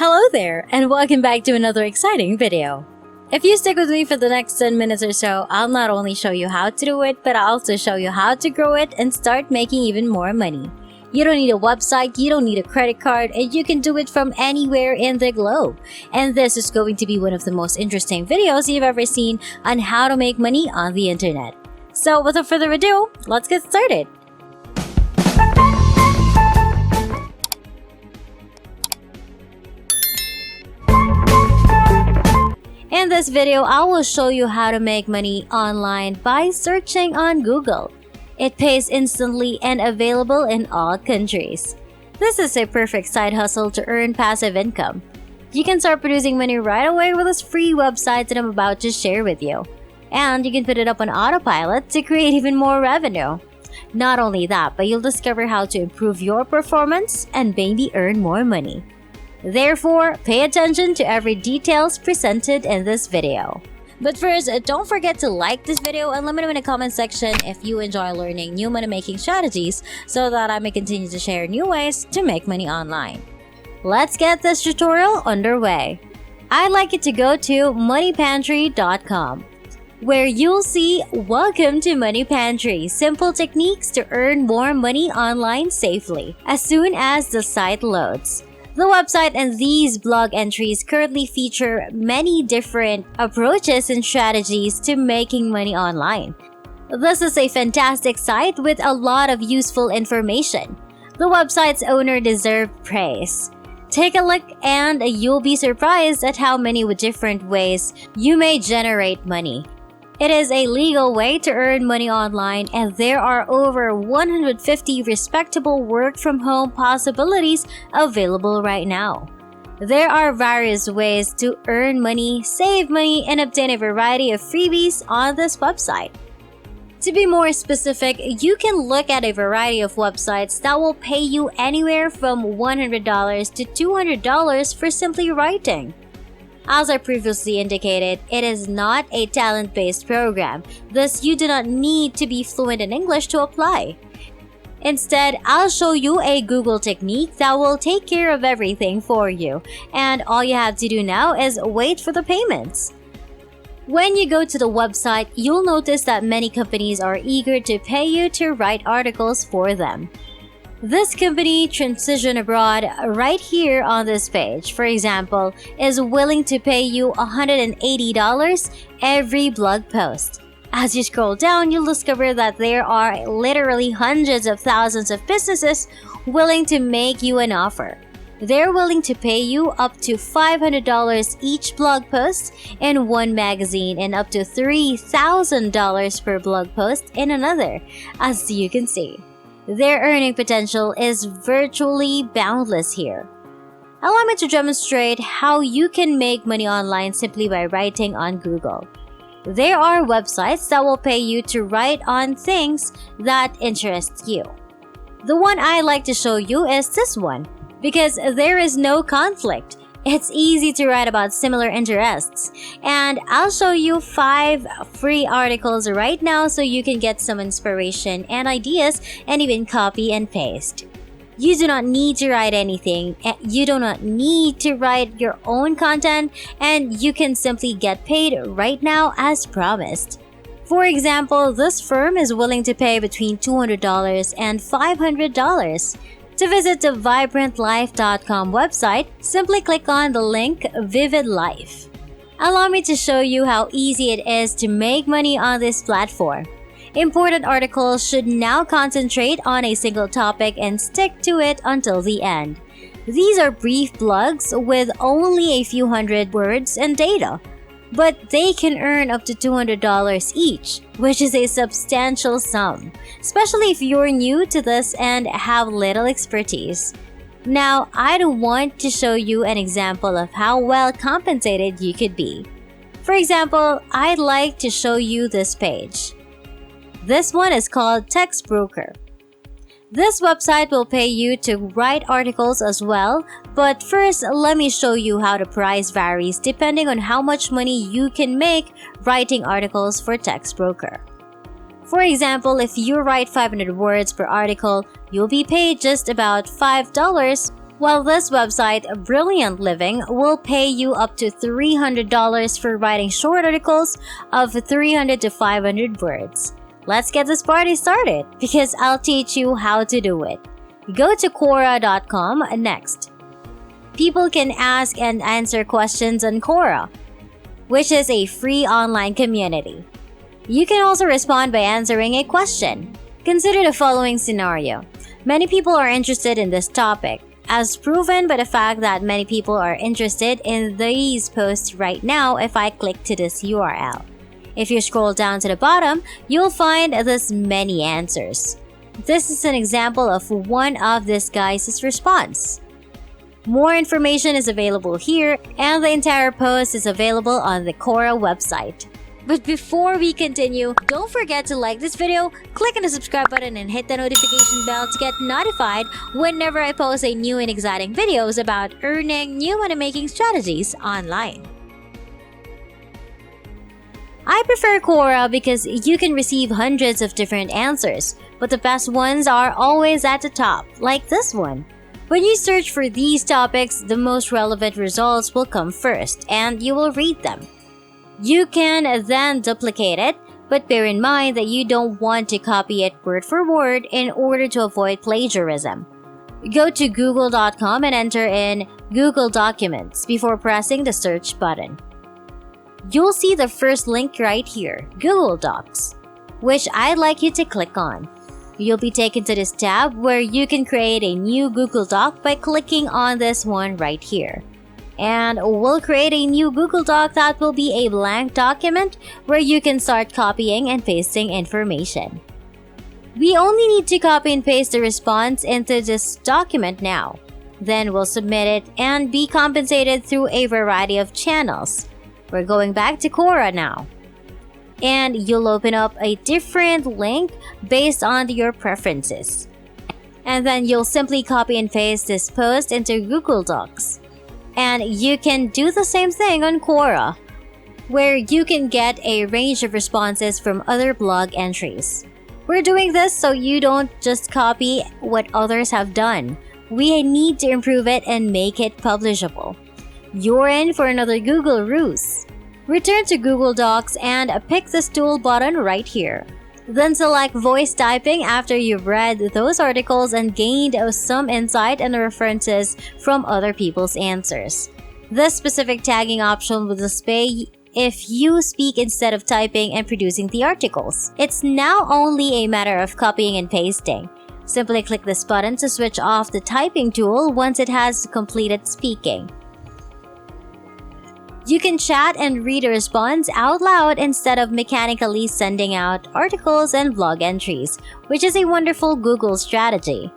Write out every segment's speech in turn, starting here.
Hello there, and welcome back to another exciting video. If you stick with me for the next 10 minutes or so, I'll not only show you how to do it, but I'll also show you how to grow it and start making even more money. You don't need a website, you don't need a credit card, and you can do it from anywhere in the globe. And this is going to be one of the most interesting videos you've ever seen on how to make money on the internet. So without further ado, let's get started. In this video, I will show you how to make money online by searching on Google. It pays instantly and available in all countries. This is a perfect side hustle to earn passive income. You can start producing money right away with this free website that I'm about to share with you. And you can put it up on autopilot to create even more revenue. Not only that, but you'll discover how to improve your performance and maybe earn more money. Therefore, pay attention to every details presented in this video. But first, don't forget to like this video and let me know in the comment section if you enjoy learning new money-making strategies so that I may continue to share new ways to make money online. Let's get this tutorial underway. I'd like you to go to moneypantry.com, where you'll see Welcome to Money Pantry, simple techniques to earn more money online safely as soon as the site loads. The website and these blog entries currently feature many different approaches and strategies to making money online. This is a fantastic site with a lot of useful information. The website's owner deserves praise. Take a look and you'll be surprised at how many different ways you may generate money. It is a legal way to earn money online, and there are over 150 respectable work-from-home possibilities available right now. There are various ways to earn money, save money, and obtain a variety of freebies on this website. To be more specific, you can look at a variety of websites that will pay you anywhere from $100 to $200 for simply writing. As I previously indicated, it is not a talent-based program, thus you do not need to be fluent in English to apply. Instead, I'll show you a Google technique that will take care of everything for you, and all you have to do now is wait for the payments. When you go to the website, you'll notice that many companies are eager to pay you to write articles for them. This company, Transition Abroad, right here on this page, for example, is willing to pay you $180 every blog post. As you scroll down, you'll discover that there are literally hundreds of thousands of businesses willing to make you an offer. They're willing to pay you up to $500 each blog post in one magazine and up to $3,000 per blog post in another, as you can see. Their earning potential is virtually boundless here. Allow me to demonstrate how you can make money online simply by writing on Google. There are websites that will pay you to write on things that interest you. The one I like to show you is this one, because there is no conflict. It's easy to write about similar interests, and I'll show you 5 free articles right now so you can get some inspiration and ideas and even copy and paste. You do not need to write anything, you do not need to write your own content, and you can simply get paid right now as promised. For example, this firm is willing to pay between $200 and $500. To visit the vibrantlife.com website, simply click on the link Vivid Life. Allow me to show you how easy it is to make money on this platform. Important articles should now concentrate on a single topic and stick to it until the end. These are brief blogs with only a few hundred words and data, but they can earn up to $200 each, which is a substantial sum, especially if you're new to this and have little expertise. Now, I want to show you an example of how well compensated you could be. For example, I'd like to show you this page. This one is called Text Broker. This website will pay you to write articles as well, but first let me show you how the price varies depending on how much money you can make writing articles for Text Broker. For example, if you write 500 words per article, you'll be paid just about $5, While this website, Brilliant Living, will pay you up to $300 for writing short articles of 300 to 500 words. Let's get this party started because I'll teach you how to do it. Go to Quora.com next. People can ask and answer questions on Quora, which is a free online community. You can also respond by answering a question. Consider the following scenario. Many people are interested in this topic, as proven by the fact that many people are interested in these posts right now if I click to this URL. If you scroll down to the bottom, you'll find this many answers. This is an example of one of this guy's response. More information is available here, and the entire post is available on the Quora website. But before we continue, don't forget to like this video, click on the subscribe button and hit the notification bell to get notified whenever I post a new and exciting videos about earning new money-making strategies online. I prefer Quora because you can receive hundreds of different answers, but the best ones are always at the top, like this one. When you search for these topics, the most relevant results will come first, and you will read them. You can then duplicate it, but bear in mind that you don't want to copy it word for word in order to avoid plagiarism. Go to google.com and enter in Google Documents before pressing the search button. You'll see the first link right here, Google Docs, which I'd like you to click on. You'll be taken to this tab where you can create a new Google Doc by clicking on this one right here. And we'll create a new Google Doc that will be a blank document where you can start copying and pasting information. We only need to copy and paste the response into this document now. Then we'll submit it and be compensated through a variety of channels. We're going back to Quora now. And you'll open up a different link based on your preferences. And then you'll simply copy and paste this post into Google Docs. And you can do the same thing on Quora, where you can get a range of responses from other blog entries. We're doing this so you don't just copy what others have done. We need to improve it and make it publishable. You're in for another Google ruse. Return to Google Docs and pick the stool button right here. Then select voice typing after you've read those articles and gained some insight and references from other people's answers. This specific tagging option will display if you speak instead of typing and producing the articles. It's now only a matter of copying and pasting. Simply click this button to switch off the typing tool once it has completed speaking. You can chat and read a response out loud instead of mechanically sending out articles and blog entries, which is a wonderful Google strategy.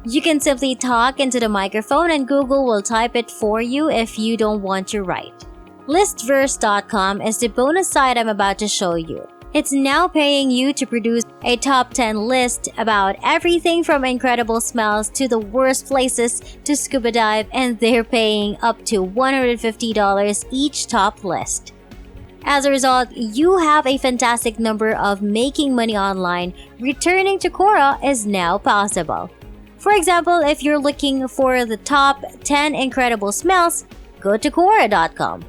You can simply talk into the microphone and Google will type it for you if you don't want to write. Listverse.com is the bonus site I'm about to show you. It's now paying you to produce a top 10 list about everything from incredible smells to the worst places to scuba dive, and they're paying up to $150 each top list. As a result, you have a fantastic number of making money online. Returning to Quora is now possible. For example, if you're looking for the top 10 incredible smells, go to Quora.com.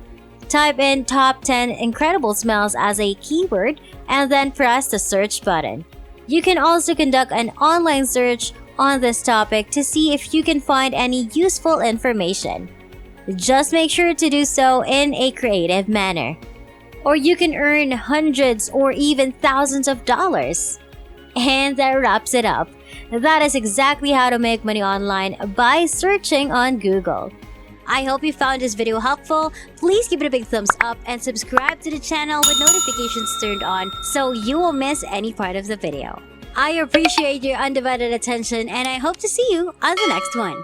Type in top 10 incredible smells as a keyword and then press the search button. You can also conduct an online search on this topic to see if you can find any useful information. Just make sure to do so in a creative manner. Or you can earn hundreds or even thousands of dollars. And that wraps it up. That is exactly how to make money online by searching on Google. I hope you found this video helpful. Please give it a big thumbs up and subscribe to the channel with notifications turned on so you won't miss any part of the video. I appreciate your undivided attention and I hope to see you on the next one.